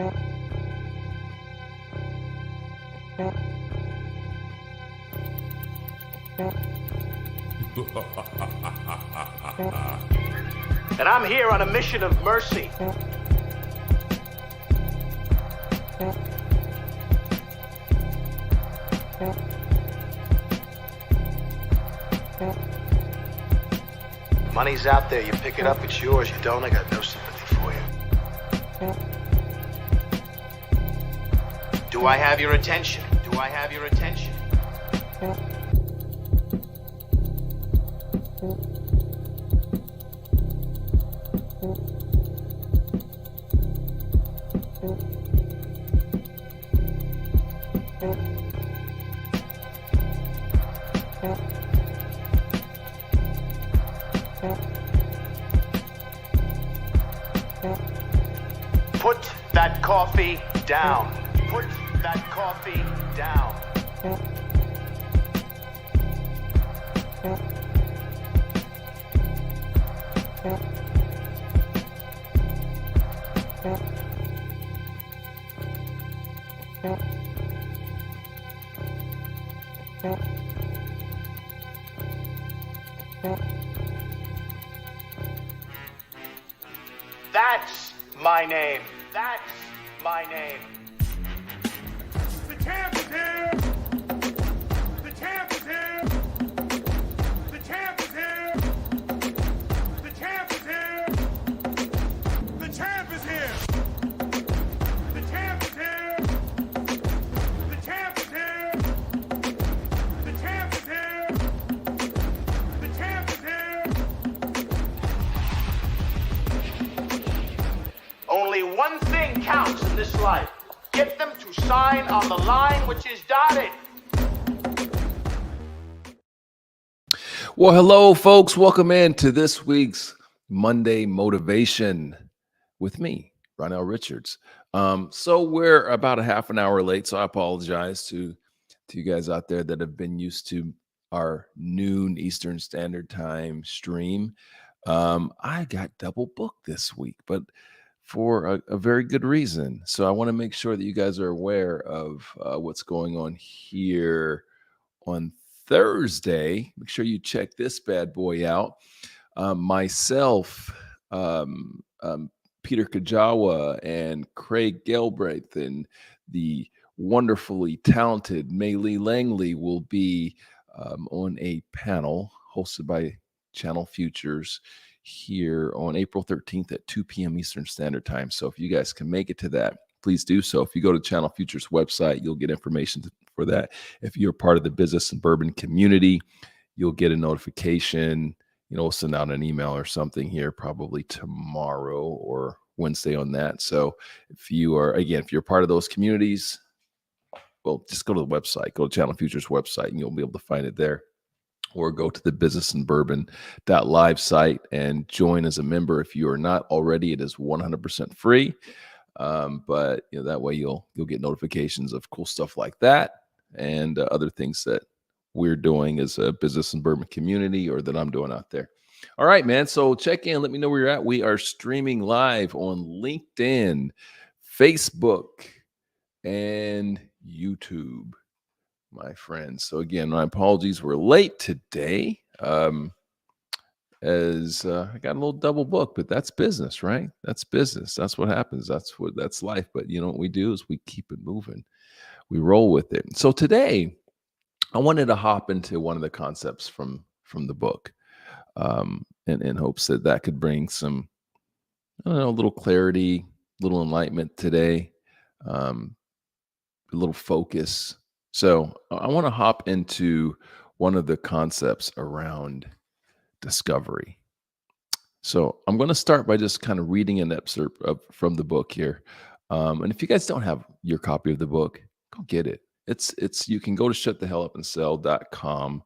And I'm here on a mission of mercy. Money's out there, you pick it up, it's yours. You don't, I got no sympathy for you. Do I have your attention? Do I have your attention? Put that coffee down. Put that coffee down. That's my name. That's my name. The champ is here! The champ is here! The champ is here! The champ is here! The champ is here! The champ is here! The champ is here! The champ is here! The champ is here! Only one thing counts in this life. Get them to sign on the line which is dotted. Well, hello, folks. Welcome in to this week's Monday Motivation with me, Ronell Richards. So we're about a half an hour late, so I apologize to you guys out there that have been used to our noon Eastern Standard Time stream. I got double booked this week, but for a very good reason. So I want to make sure that you guys are aware of what's going on here on Thursday. Make sure you check this bad boy out. Myself, Peter Kajawa, and Craig Galbraith, and the wonderfully talented Maylee Langley will be on a panel hosted by Channel Futures here on April 13th at 2 p.m. Eastern Standard Time. So if you guys can make it to that, please do so. If you go to Channel Futures website, you'll get information for that. If you're part of the Business and Bourbon community, you'll get a notification. We'll send out an email or something here probably tomorrow or Wednesday on that. So if you're part of those communities, well, just go to the website, go to Channel Futures website, and you'll be able to find it there. Or go to the businessandbourbon.live site and join as a member. If you are not already, it is 100% free. But that way you'll get notifications of cool stuff like that and other things that we're doing as a Business and Bourbon community or that I'm doing out there. All right, man. So check in. Let me know where you're at. We are streaming live on LinkedIn, Facebook, and YouTube, my friends. So again, my apologies. We're late today. As I got a little double book, but that's business, right? That's business. That's what happens. That's life. But what we do is we keep it moving. We roll with it. So today, I wanted to hop into one of the concepts from the book, in hopes that could bring some, a little clarity, little enlightenment today, a little focus. So I want to hop into one of the concepts around discovery. So I'm going to start by just kind of reading an excerpt from the book here. And if you guys don't have your copy of the book, go get it. It's you can go to shutthehellupandsell.com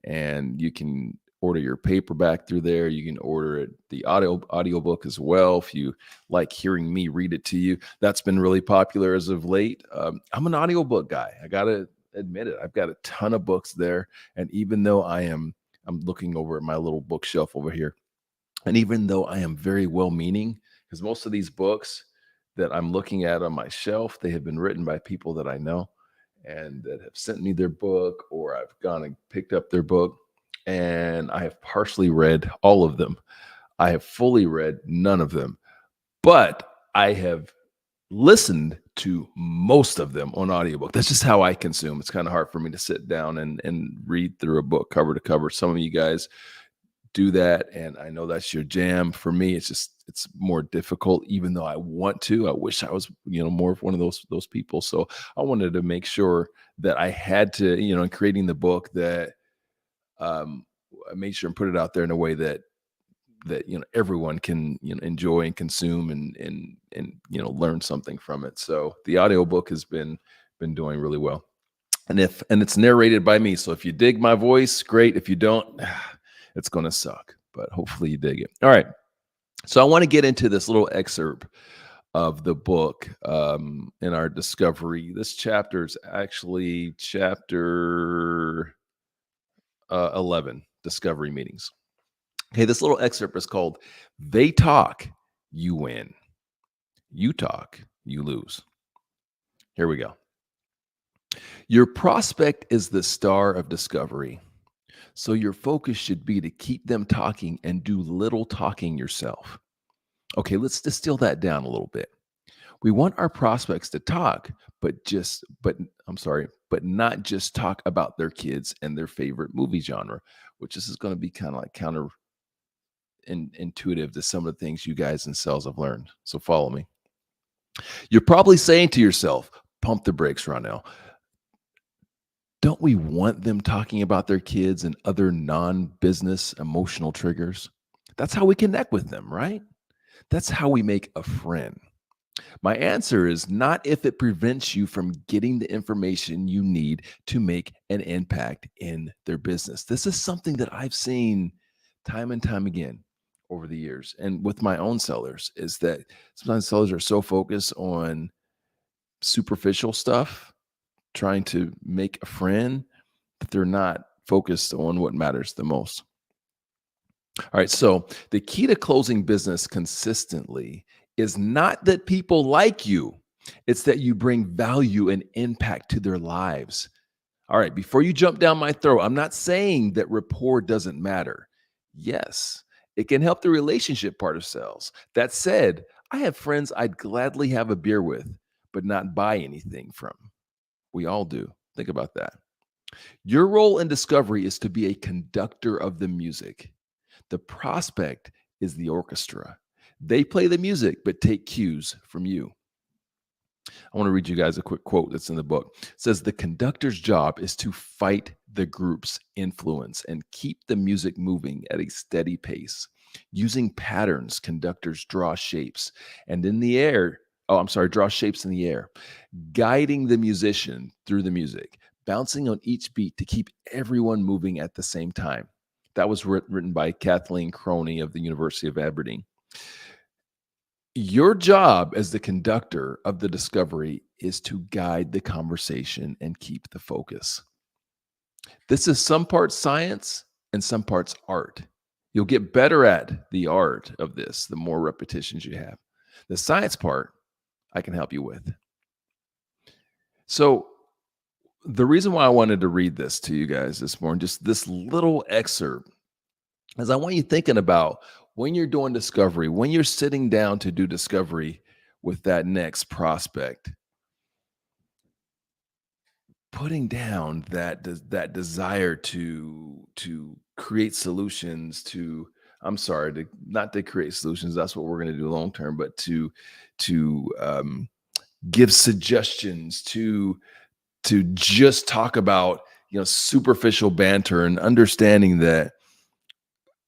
and you can order your paperback through there. You can order it, the audiobook as well. If you like hearing me read it to you, that's been really popular as of late. I'm an audiobook guy. I got to admit it. I've got a ton of books there. And even though I'm looking over at my little bookshelf over here, and even though I am very well-meaning, because most of these books, that I'm looking at on my shelf. They have been written by people that I know and that have sent me their book, or I've gone and picked up their book, and I have partially read all of them. I have fully read none of them, but I have listened to most of them on audiobook. That's just how I consume. It's kind of hard for me to sit down and read through a book cover to cover. Some of you guys do that, and I know that's your jam. For me, it's more difficult, even though I want to. I wish I was, more of one of those people. So I wanted to make sure that I had to, in creating the book, that I made sure and put it out there in a way that everyone can enjoy and consume and learn something from it. So the audiobook has been doing really well, and it's narrated by me. So if you dig my voice, great. If you don't, it's going to suck, but hopefully you dig it. All right. So I want to get into this little excerpt of the book in our discovery. This chapter is actually chapter 11, Discovery Meetings. Okay, this little excerpt is called "They Talk, You Win. You Talk, You Lose." Here we go. Your prospect is the star of discovery, so your focus should be to keep them talking and do little talking yourself. Okay, let's distill that down a little bit. We want our prospects to talk, but not just talk about their kids and their favorite movie genre, which this is going to be kind of like counterintuitive to some of the things you guys in sales have learned. So follow me. You're probably saying to yourself, pump the brakes, Ronell. Don't we want them talking about their kids and other non-business emotional triggers? That's how we connect with them, right? That's how we make a friend. My answer is not if it prevents you from getting the information you need to make an impact in their business. This is something that I've seen time and time again over the years. And with my own sellers, is that sometimes sellers are so focused on superficial stuff, trying to make a friend, that they're not focused on what matters the most. All right. So the key to closing business consistently is not that people like you. It's that you bring value and impact to their lives. All right. Before you jump down my throat, I'm not saying that rapport doesn't matter. Yes, it can help the relationship part of sales. That said, I have friends I'd gladly have a beer with, but not buy anything from. We all do. Think about that. Your role in discovery is to be a conductor of the music. The prospect is the orchestra. They play the music, but take cues from you. I want to read you guys a quick quote that's in the book. It says, the conductor's job is to fight the group's influence and keep the music moving at a steady pace. Using patterns, conductors draw shapes draw shapes in the air, guiding the musician through the music, bouncing on each beat to keep everyone moving at the same time. That was written by Kathleen Croney of the University of Aberdeen. Your job as the conductor of the discovery is to guide the conversation and keep the focus. This is some parts science and some parts art. You'll get better at the art of this the more repetitions you have. The science part, I can help you with. So the reason why I wanted to read this to you guys this morning, just this little excerpt, is I want you thinking about when you're doing discovery, when you're sitting down to do discovery with that next prospect, putting down that desire to create solutions, not to create solutions. That's what we're going to do long term, but to give suggestions, to just talk about superficial banter, and understanding that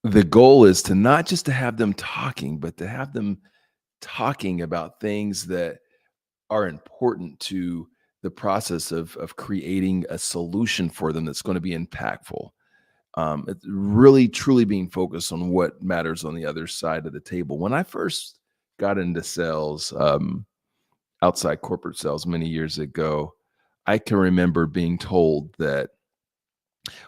the goal is to not just to have them talking, but to have them talking about things that are important to the process of creating a solution for them that's going to be impactful. It's really, truly being focused on what matters on the other side of the table. When I first got into sales, outside corporate sales many years ago, I can remember being told that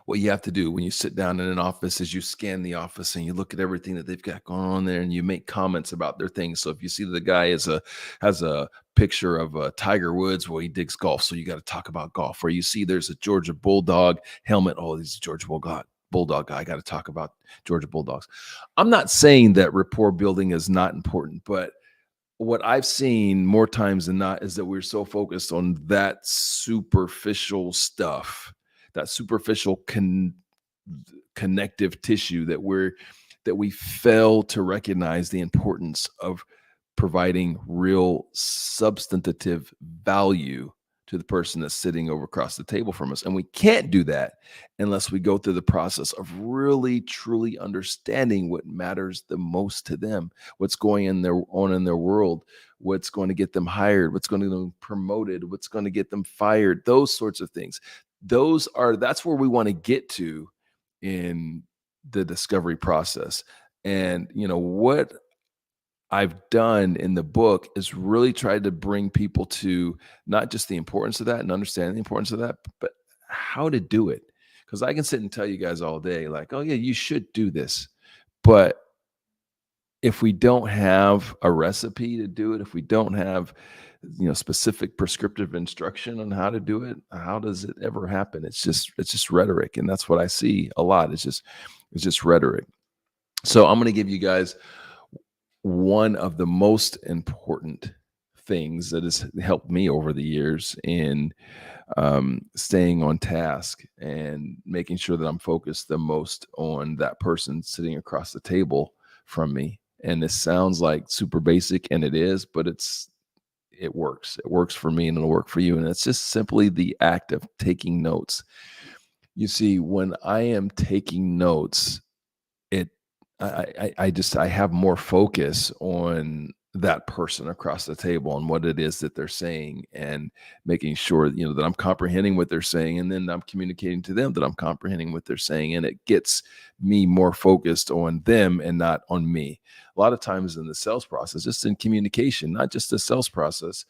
What you have to do when you sit down in an office is you scan the office and you look at everything that they've got going on there and you make comments about their things. So if you see the guy has a picture of Tiger Woods, well, he digs golf, so you got to talk about golf. Or you see there's a Georgia Bulldog helmet, oh, he's a Georgia Bulldog guy. I got to talk about Georgia Bulldogs. I'm not saying that rapport building is not important, but what I've seen more times than not is that we're so focused on that superficial stuff, that superficial connective tissue that we fail to recognize the importance of providing real substantive value to the person that's sitting over across the table from us. And we can't do that unless we go through the process of really truly understanding what matters the most to them, what's going on in their world, what's going to get them hired, what's going to get them promoted, what's going to get them fired, those sorts of things. That's where we want to get to in the discovery process. And what I've done in the book is really tried to bring people to not just the importance of that and understand the importance of that, but how to do it. Because I can sit and tell you guys all day, like, oh yeah, you should do this. But if we don't have a recipe to do it, if we don't have specific prescriptive instruction on how to do it, how does it ever happen? It's just rhetoric. And that's what I see a lot. It's just rhetoric. So I'm going to give you guys one of the most important things that has helped me over the years in staying on task and making sure that I'm focused the most on that person sitting across the table from me. And this sounds like super basic, and it is, but it works. It works for me and it'll work for you. And it's just simply the act of taking notes. You see, when I am taking notes, I have more focus on that person across the table and what it is that they're saying, and making sure that I'm comprehending what they're saying, and then I'm communicating to them that I'm comprehending what they're saying, and it gets me more focused on them and not on me. A lot of times in the sales process, just in communication, not just the sales process,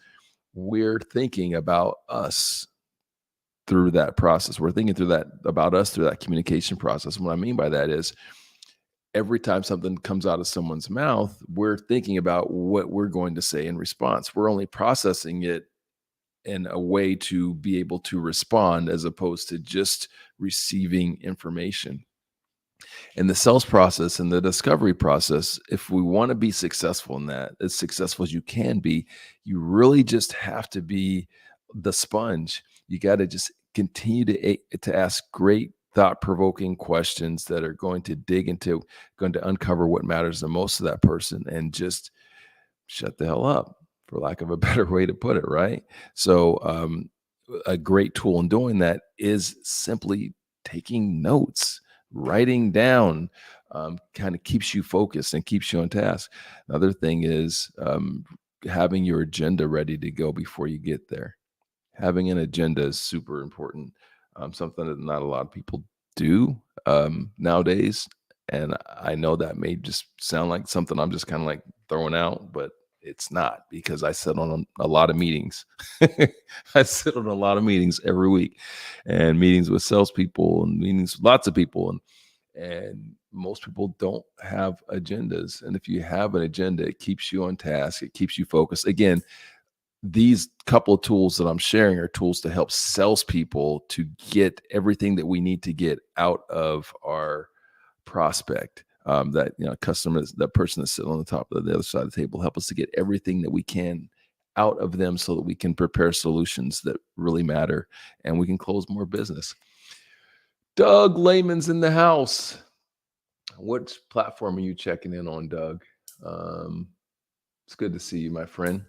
we're thinking about us through that process. We're thinking about us through that communication process. And what I mean by that is, every time something comes out of someone's mouth, we're thinking about what we're going to say in response. We're only processing it in a way to be able to respond, as opposed to just receiving information. In the sales process and the discovery process, if we want to be successful in that, as successful as you can be, you really just have to be the sponge. You got to just continue to ask great thought-provoking questions that are going to uncover what matters the most to that person, and just shut the hell up, for lack of a better way to put it, right? So a great tool in doing that is simply taking notes. Writing down kind of keeps you focused and keeps you on task. Another thing is having your agenda ready to go before you get there. Having an agenda is super important. Something that not a lot of people do nowadays. And I know that may just sound like something I'm just kind of like throwing out, but it's not, because I sit on a lot of meetings. I sit on a lot of meetings every week, and meetings with salespeople and meetings with lots of people. And most people don't have agendas. And if you have an agenda, it keeps you on task. It keeps you focused. Again, these couple of tools that I'm sharing are tools to help salespeople to get everything that we need to get out of our prospect. That customers, that person that's sitting on the top of the other side of the table, help us to get everything that we can out of them, so that we can prepare solutions that really matter, and we can close more business. Doug Lehman's in the house. What platform are you checking in on, Doug? It's good to see you, my friend.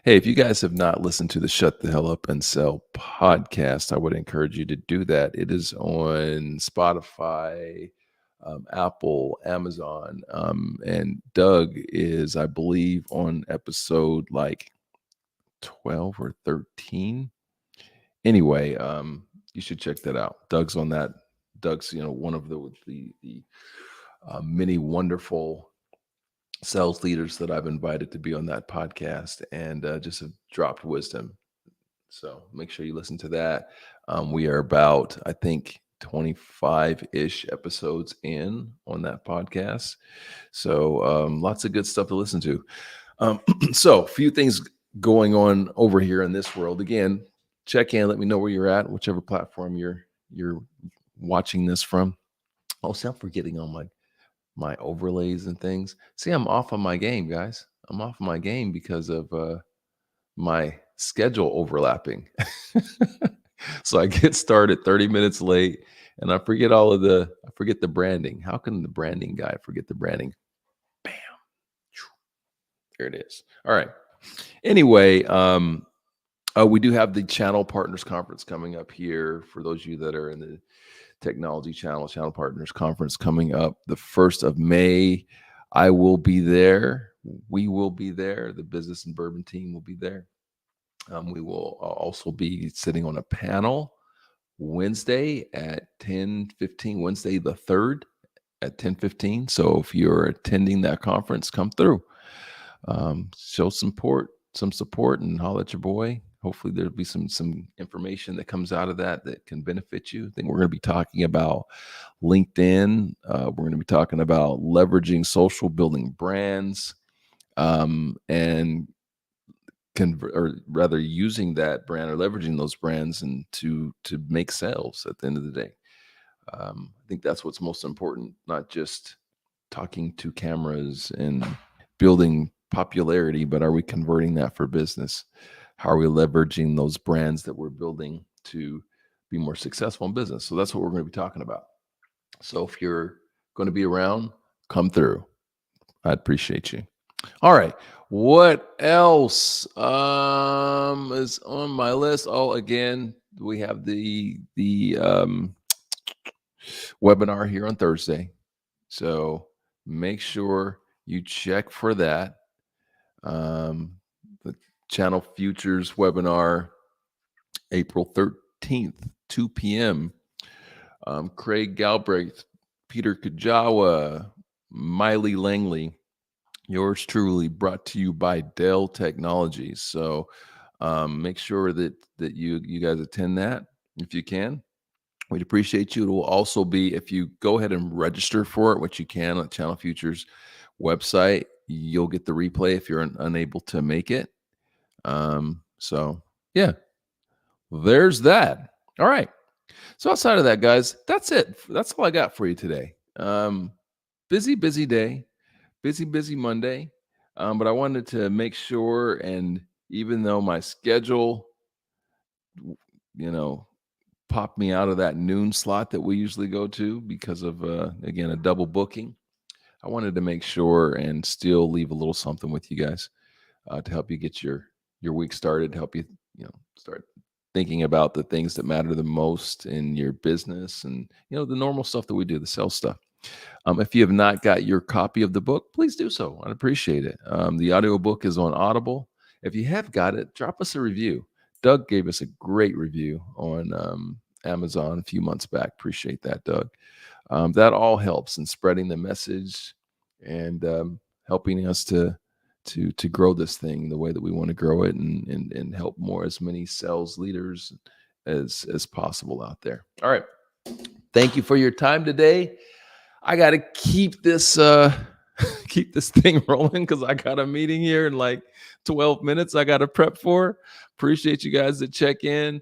Hey, if you guys have not listened to the Shut the Hell Up and Sell podcast, I would encourage you to do that. It is on Spotify, Apple, Amazon, and Doug is, I believe, on episode like 12 or 13. Anyway, you should check that out. Doug's on that. Doug's, one of the many wonderful sales leaders that I've invited to be on that podcast, and just have dropped wisdom. So make sure you listen to that. We are about, I think, 25-ish episodes in on that podcast. So lots of good stuff to listen to. So a few things going on over here in this world. Again, check in, let me know where you're at, whichever platform you're watching this from. Oh, see, I'm forgetting on my overlays and things. See, I'm off on my game, guys. I'm off my game because of my schedule overlapping. So I get started 30 minutes late and I forget the branding. How can the branding guy forget the branding? Bam. There it is. All right. Anyway, we do have the Channel Partners Conference coming up here. For those of you that are in the Technology Channel Partners Conference coming up the 1st of May. I will be there. We will be there. The Business and Bourbon team will be there. We will also be sitting on a panel Wednesday at 10:15, Wednesday the 3rd at 10:15. So if you're attending that conference, come through. Show some support and holler at your boy. Hopefully there'll be some information that comes out of that can benefit you. I think we're going to be talking about LinkedIn. We're going to be talking about leveraging social, building brands, and using that brand or leveraging those brands and to make sales at the end of the day. I think that's what's most important, not just talking to cameras and building popularity, but are we converting that for business? How are we leveraging those brands that we're building to be more successful in business? So that's what we're going to be talking about. So if you're going to be around, come through. I'd appreciate you. All right. What else is on my list? Oh, again, we have the webinar here on Thursday. So make sure you check for that. The Channel Futures webinar, April 13th, 2 p.m. Craig Galbraith, Peter Kajawa, Miley Langley, yours truly, brought to you by Dell Technologies. So make sure that you guys attend that if you can. We'd appreciate you. It will also be, if you go ahead and register for it, which you can on Channel Futures website, you'll get the replay if you're unable to make it. So yeah, there's that. All right. So outside of that, guys, that's it. That's all I got for you today. Busy day, busy Monday. But I wanted to make sure, and even though my schedule, popped me out of that noon slot that we usually go to because of, again, a double booking, I wanted to make sure and still leave a little something with you guys to help you get your week started, help you, start thinking about the things that matter the most in your business and, the normal stuff that we do, the sales stuff. If you have not got your copy of the book, please do so. I'd appreciate it. The audiobook is on Audible. If you have got it, drop us a review. Doug gave us a great review on Amazon a few months back. Appreciate that, Doug. That all helps in spreading the message and helping us to grow this thing the way that we want to grow it and help as many sales leaders as possible out there. All right. Thank you for your time today. I got to keep this thing rolling because I got a meeting here in like 12 minutes I got to prep for. Appreciate you guys that check in.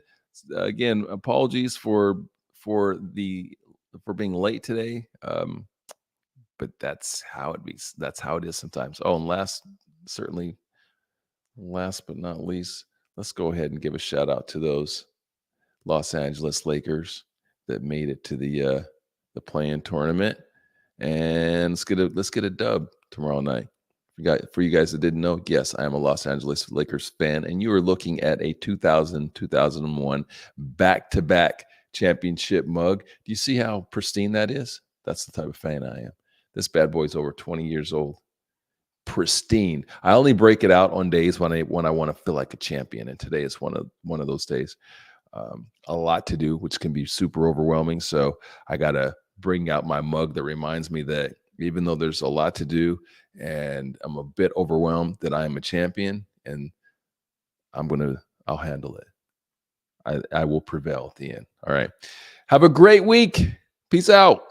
Again, apologies for being late today. But that's how it be. That's how it is sometimes. Oh, and last but not least, let's go ahead and give a shout out to those Los Angeles Lakers that made it to the play-in tournament. And let's get a dub tomorrow night. For you guys that didn't know, yes, I am a Los Angeles Lakers fan, and you are looking at a 2000-2001 back-to-back championship mug. Do you see how pristine that is? That's the type of fan I am. This bad boy's over 20 years old. Pristine. I only break it out on days when I want to feel like a champion, and today is one of those days. A lot to do, which can be super overwhelming. So I gotta bring out my mug that reminds me that even though there's a lot to do and I'm a bit overwhelmed, that I am a champion and I'll handle it. I will prevail at the end. All right. Have a great week. Peace out.